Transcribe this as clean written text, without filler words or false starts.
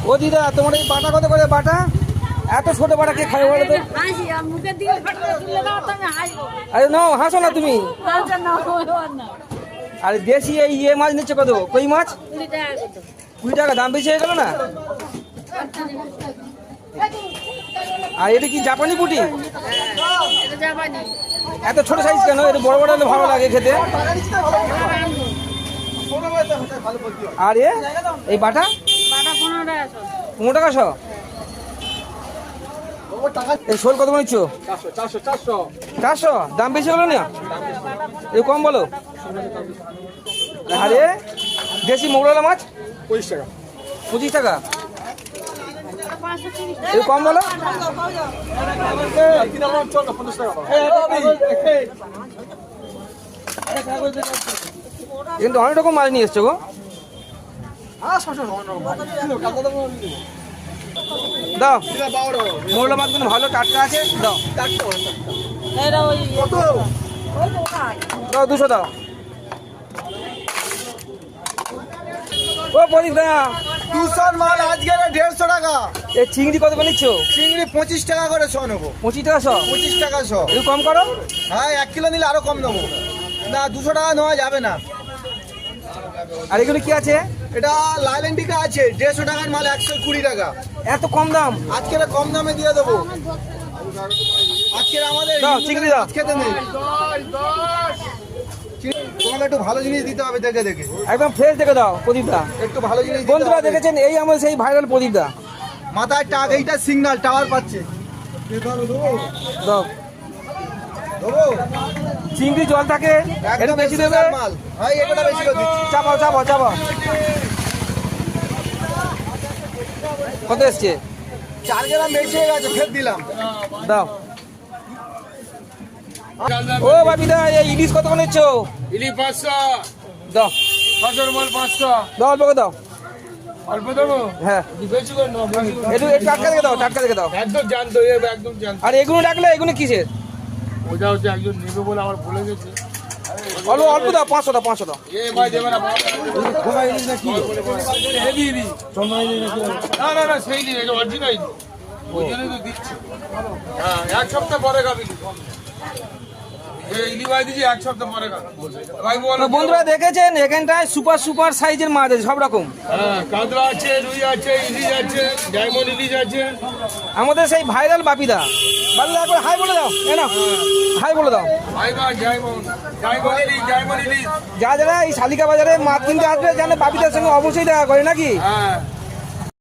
ও দিদা, তোমার এই বাটা কত করে? বাটা এত ছোট বাটা কে খাবে বলো তো? আরে নাও, হাসো না তুমি। আরে দেশি এই মাছ নিচ্ছে কত? কই মাছ 20 টাকা। দাম বেশি হয়ে গেল না? আর এটা কি জাপানি পুঁটি? এত ছোট সাইজ কেন? এটা বড় বড় হলে ভালো লাগে খেতে। আর এই বাটা 15 টাকা শো। এই শোল কত নিচ্ছ? 400। দাম বেশি হলো না? এই কম বলো। আরে দেশি মৌরলা মাছ 25 টাকা। এই কম বলো। কিন্তু অনেক রকম মাছ নিয়ে এসছো গো। দাও মৌরলা মাছ কিন্তু ভালো টাটকা আছে। দাও 200 দাও। ও প্রদীপ দা, 200 মাল আজকে 150 টাকা। এই চিংড়ি কত করে নিচ্ছ? চিংড়ি 25 টাকা করে শো নেবো। 25 টাকা শো? 25 টাকা শো। একটু কম করো। হ্যাঁ 1 কিলো নিলে আরো কম নেবো। না 200 টাকা নেওয়া যাবে না। আর এগুলো কি আছে? এটা লাইলেন্টিকা আছে 150 টাকার মাল 120 টাকা। এত কম দাম? আজকে কম দামে দিয়ে দেবো। আজকে আমাদের দাও চিংড়ি দাও। খেতে নেই। তোমাকে একটু ভালো জিনিস দিতে হবে দেখে দেখে। একদম ফ্রেশ দেখে দাও প্রদীপ দা। একটু ভালো জিনিস দিতে বন্ধুরা হবে। দেখেছেন, এই আমার সেই ভাইরাল প্রদীপ দা। মাথায় টাক, এইটা সিগন্যাল টাওয়ার পাচ্ছে। দাও। দেবো চিংড়ি জল থাকে, একটু একদম বেশি দেবে। মাল। ভাই এটা বেশি করে দিচ্ছি। চাপাও চাপাও চাপাও। কত এসছে? 4 গ্রাম বেশি হয়ে গেছে, ফের দিলাম। দাও। ও বাপিদা, এই ইলিশ কত করে নিচ্ছ? ইলি 500, দাও 500 মাল 500, দাও, অল্প করে দাও। অল্প দেবো? হ্যাঁ বেশি করে নাও, বেশি করে। একটু টাটকা দেখে দাও, টাটকা দেখে দাও। একদম জানতো, একদম জানতো। আর এগুলো রাখলে এগুলো কিসের? ওটা হচ্ছে একজন নেবে বলে আমার বলে গেছে। অল্প অল্প দাও, 500 দাও, 500 দাও। ভাই দেবে না, হেভি ইলি। না না সেই ইলি, এটা অরিজিনাল ইলি। ওই জন্যই তো দিচ্ছি। হ্যাঁ 1 সপ্তাহ পরে খাবি। ইলি ভাই দিচ্ছি 1 সপ্তাহ পরে খাবি। ভাই বলো। তো বন্ধুরা দেখেছেন, এখানটায় সুপার সাইজের মাছ আছে সব রকম। হ্যাঁ কাঁকড়া আছে, রুই আছে, ইলিশ আছে, ডায়মন্ড ইলিশ আছে। আমাদের সেই ভাইরাল বাপিদা। বাপিদা একবার হাই বলে দাও। না হাই বলে দাও। ভাই ভাই ডায়মন্ড ইলিশ। যারা এই শালিকা বাজারে মাছ কিনতে আসবে, জানে বাপিদার সঙ্গে অবশ্যই দেখা করে নাকি? হ্যাঁ